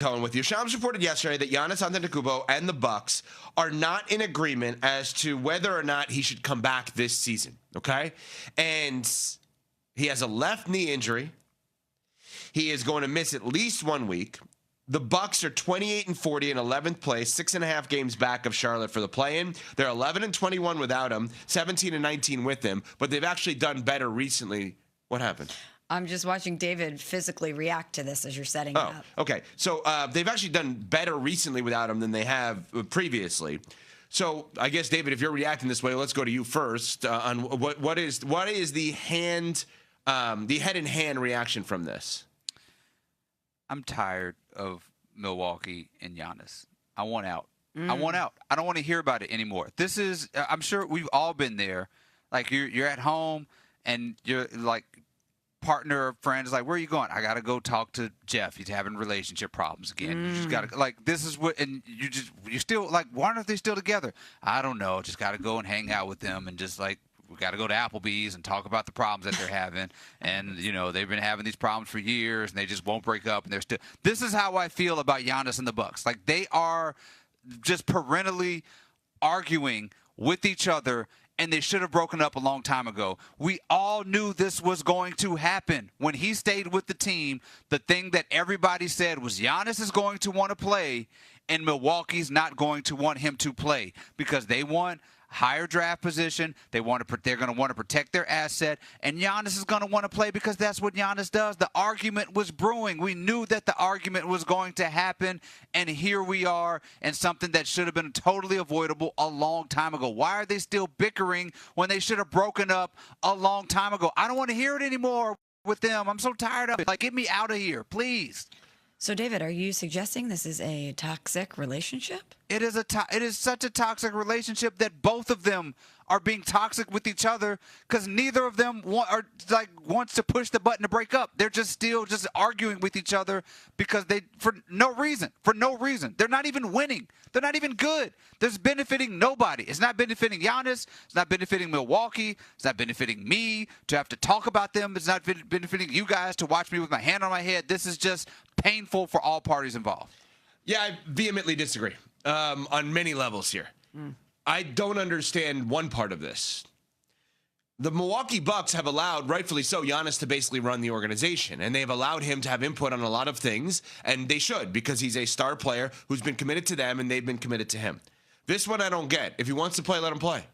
Colin with you. Shams reported yesterday that Giannis Antetokounmpo and the Bucks are not in agreement as to whether or not he should come back this season, okay? And he has a left knee injury. He is going to miss at least 1 week. The Bucks are 28-40 in 11th place, 6.5 games back of Charlotte for the play-in. They're 11-21 without him, 17-19 with him, but they've actually done better recently. What happened? I'm just watching David physically react to this as you're setting it up. Okay. So they've actually done better recently without him than they have previously. So I guess, David, if you're reacting this way, let's go to you first on what is the head and hand reaction from this. I'm tired of Milwaukee and Giannis. I want out. I want out. I don't want to hear about it anymore. This is, I'm sure we've all been there. Like you're at home and you're like, partner or friend is like, where are you going? I got to go talk to Jeff. He's having relationship problems again. You just got to, like, this is what, and you still, like, why aren't they still together? I don't know. Just got to go and hang out with them and just, like, we got to go to Applebee's and talk about the problems that they're having. And, you know, they've been having these problems for years and they just won't break up. And they're still, this is how I feel about Giannis and the Bucks. Like, they are just perennially arguing with each other, and they should have broken up a long time ago. We all knew this was going to happen. When he stayed with the team, the thing that everybody said was Giannis is going to want to play and Milwaukee's not going to want him to play because they want higher draft position. They're going to want to protect their asset, and Giannis is going to want to play because that's what Giannis does. The argument was brewing. We knew that the argument was going to happen, and here we are, and something that should have been totally avoidable a long time ago. Why are they still bickering when they should have broken up a long time ago? I don't want to hear it anymore with them. I'm so tired of it. Like, get me out of here, please. So, David, are you suggesting this is a toxic relationship? It is such a toxic relationship that both of them are being toxic with each other because neither of them wants to push the button to break up. They're just still just arguing with each other because for no reason. They're not even winning. They're not even good. This is benefiting nobody. It's not benefiting Giannis. It's not benefiting Milwaukee. It's not benefiting me to have to talk about them. It's not benefiting you guys to watch me with my hand on my head. This is just painful for all parties involved. Yeah, I vehemently disagree on many levels here. I don't understand one part of this. The Milwaukee Bucks have allowed, rightfully so, Giannis to basically run the organization, and they've allowed him to have input on a lot of things, and they should because he's a star player who's been committed to them, and they've been committed to him. This one I don't get. If he wants to play, let him play.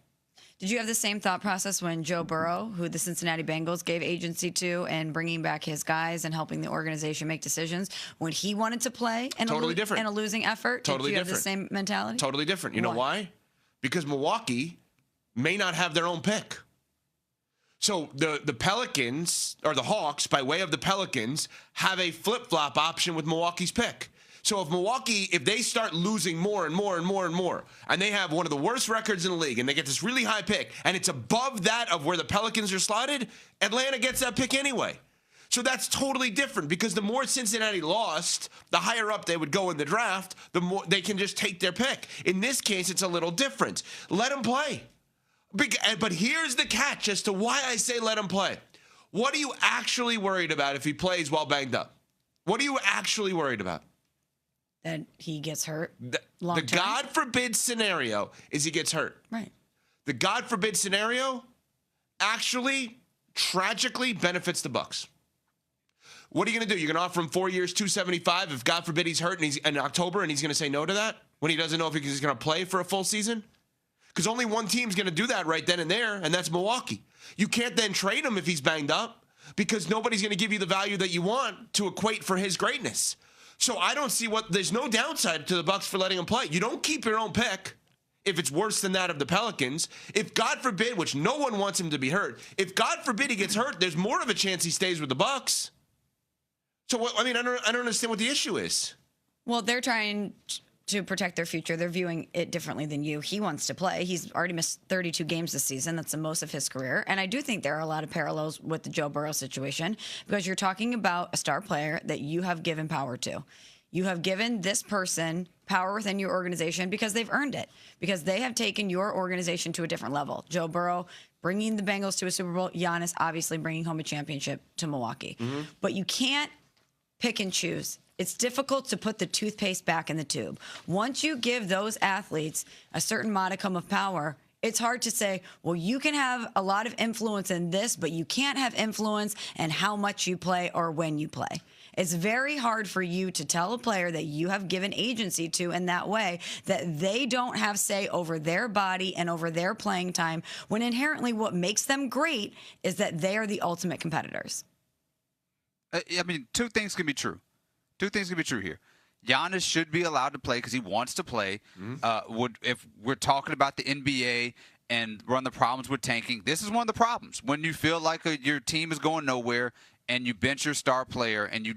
Did you have the same thought process when Joe Burrow, who the Cincinnati Bengals gave agency to and bringing back his guys and helping the organization make decisions, when he wanted to play in totally different. In a losing effort? Totally did you different. have the same mentality? Totally different. You know why? Because Milwaukee may not have their own pick. So the Pelicans, or the Hawks, by way of the Pelicans, have a flip-flop option with Milwaukee's pick. So if they start losing more and more and more and more, and they have one of the worst records in the league, and they get this really high pick, and it's above that of where the Pelicans are slotted, Atlanta gets that pick anyway. So that's totally different because the more Cincinnati lost, the higher up they would go in the draft, the more they can just take their pick. In this case, it's a little different. Let them play. But here's the catch as to why I say let him play. What are you actually worried about if he plays while banged up? What are you actually worried about? That he gets hurt. The long-term? God forbid scenario is he gets hurt. Right. The God forbid scenario actually tragically benefits the Bucks. What are you going to do? You're going to offer him 4 years, $275 if God forbid he's hurt and he's in October and he's going to say no to that when he doesn't know if he's going to play for a full season? Because only one team's going to do that right then and there, and that's Milwaukee. You can't then trade him if he's banged up because nobody's going to give you the value that you want to equate for his greatness. So I don't see there's no downside to the Bucks for letting him play. You don't keep your own pick if it's worse than that of the Pelicans. If God forbid, which no one wants him to be hurt, if God forbid he gets hurt, there's more of a chance he stays with the Bucks. So I don't understand what the issue is. Well, they're trying to protect their future. They're viewing it differently than you. He wants to play. He's already missed 32 games this season. That's the most of his career. And I do think there are a lot of parallels with the Joe Burrow situation because you're talking about a star player that you have given power to. You have given this person power within your organization because they've earned it, because they have taken your organization to a different level. Joe Burrow bringing the Bengals to a Super Bowl, Giannis obviously bringing home a championship to Milwaukee. But you can't pick and choose. It's difficult to put the toothpaste back in the tube. Once you give those athletes a certain modicum of power, it's hard to say, well, you can have a lot of influence in this, but you can't have influence in how much you play or when you play. It's very hard for you to tell a player that you have given agency to in that way that they don't have say over their body and over their playing time, when inherently what makes them great is that they are the ultimate competitors. I mean, two things can be true. Two things can be true here. Giannis should be allowed to play because he wants to play. If we're talking about the NBA and run the problems with tanking, this is one of the problems. When you feel like your team is going nowhere and you bench your star player and you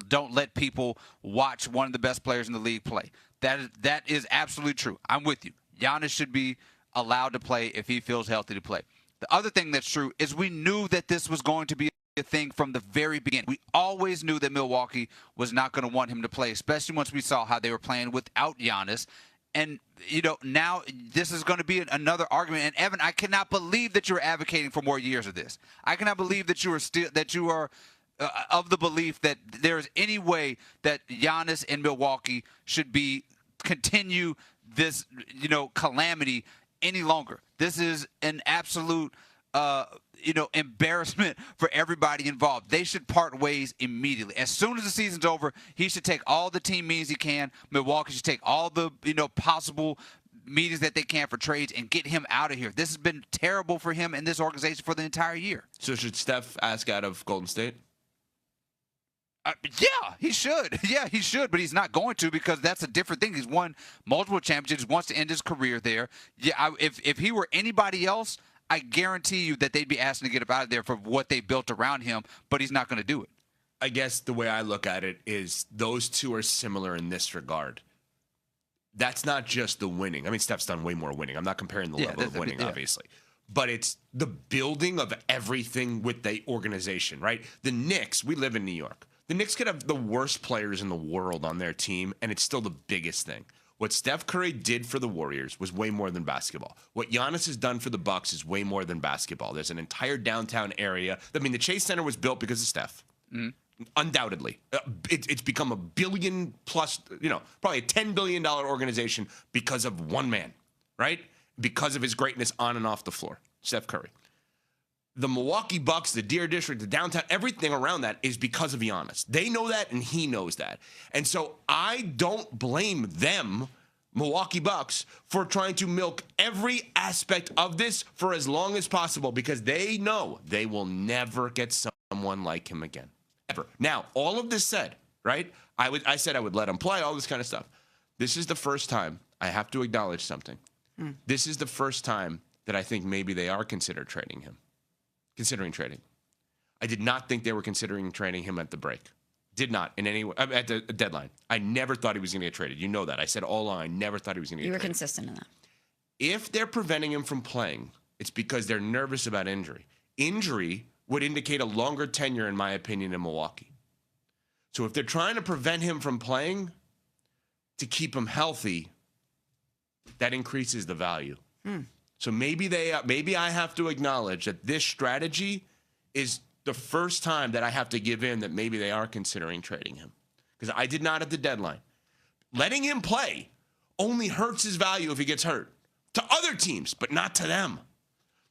don't let people watch one of the best players in the league play. That is absolutely true. I'm with you. Giannis should be allowed to play if he feels healthy to play. The other thing that's true is we knew that this was going to be a thing from the very beginning. We always knew that Milwaukee was not going to want him to play, especially once we saw how they were playing without Giannis. And, now this is going to be another argument. And, Evan, I cannot believe that you're advocating for more years of this. I cannot believe that you are of the belief that there is any way that Giannis in Milwaukee should continue this, calamity any longer. This is an absolute embarrassment for everybody involved. They should part ways immediately. As soon as the season's over, he should take all the team meetings he can. Milwaukee should take all the, possible meetings that they can for trades and get him out of here. This has been terrible for him and this organization for the entire year. So should Steph ask out of Golden State? Yeah, he should. Yeah, he should, but he's not going to because that's a different thing. He's won multiple championships, wants to end his career there. Yeah, if he were anybody else, I guarantee you that they'd be asking to get him out of there for what they built around him, but he's not going to do it. I guess the way I look at it is those two are similar in this regard. That's not just the winning. I mean, Steph's done way more winning. I'm not comparing the level of winning, obviously. But it's the building of everything with the organization, right? The Knicks, we live in New York. The Knicks could have the worst players in the world on their team, and it's still the biggest thing. What Steph Curry did for the Warriors was way more than basketball. What Giannis has done for the Bucks is way more than basketball. There's an entire downtown area. I mean, the Chase Center was built because of Steph. Undoubtedly. It's become a billion plus, probably a $10 billion organization because of one man, right? Because of his greatness on and off the floor, Steph Curry. The Milwaukee Bucks, the Deer District, the downtown, everything around that is because of Giannis. They know that, and he knows that. And so I don't blame them, Milwaukee Bucks, for trying to milk every aspect of this for as long as possible because they know they will never get someone like him again, ever. Now, all of this said, right, I said I would let him play, all this kind of stuff. This is the first time I have to acknowledge something. This is the first time that I think maybe they are considering trading him. I did not think they were considering trading him at the break. Did not in any way at the deadline. I never thought he was going to get traded. You know that. I said all along, I never thought he was going to get traded. You were consistent in that. If they're preventing him from playing, it's because they're nervous about injury. Injury would indicate a longer tenure, in my opinion, in Milwaukee. So if they're trying to prevent him from playing to keep him healthy, that increases the value. So maybe I have to acknowledge that this strategy is the first time that I have to give in that maybe they are considering trading him. Because I did not at the deadline. Letting him play only hurts his value if he gets hurt. To other teams, but not to them.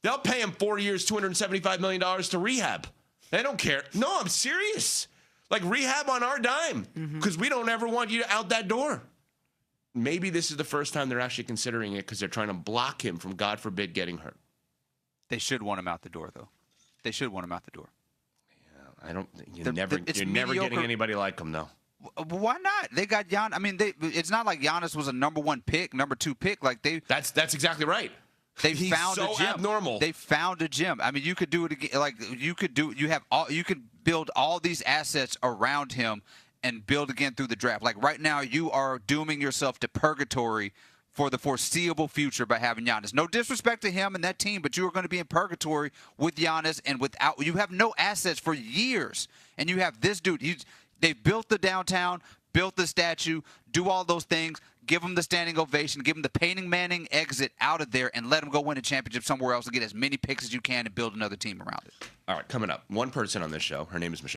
They'll pay him 4 years, $275 million to rehab. They don't care. No, I'm serious. Like rehab on our dime. Because we don't ever want you out that door. Maybe this is the first time they're actually considering it because they're trying to block him from, God forbid, getting hurt. They should want him out the door, though. They should want him out the door. Yeah, I don't. You're never getting anybody like him, though. Why not? They got Giannis. I mean, it's not like Giannis was a number 1 pick, number 2 pick. Like That's exactly right. He's found a gem. Abnormal. They found a gem. I mean, you could do it again. Like you could build all these assets around him and build again through the draft. Like right now, you are dooming yourself to purgatory for the foreseeable future by having Giannis. No disrespect to him and that team, but you are going to be in purgatory with Giannis, and you have no assets for years. And you have this dude. They built the downtown, built the statue, do all those things, give him the standing ovation, give him the Peyton Manning exit out of there, and let him go win a championship somewhere else and get as many picks as you can and build another team around it. All right, coming up, one person on this show. Her name is Michelle.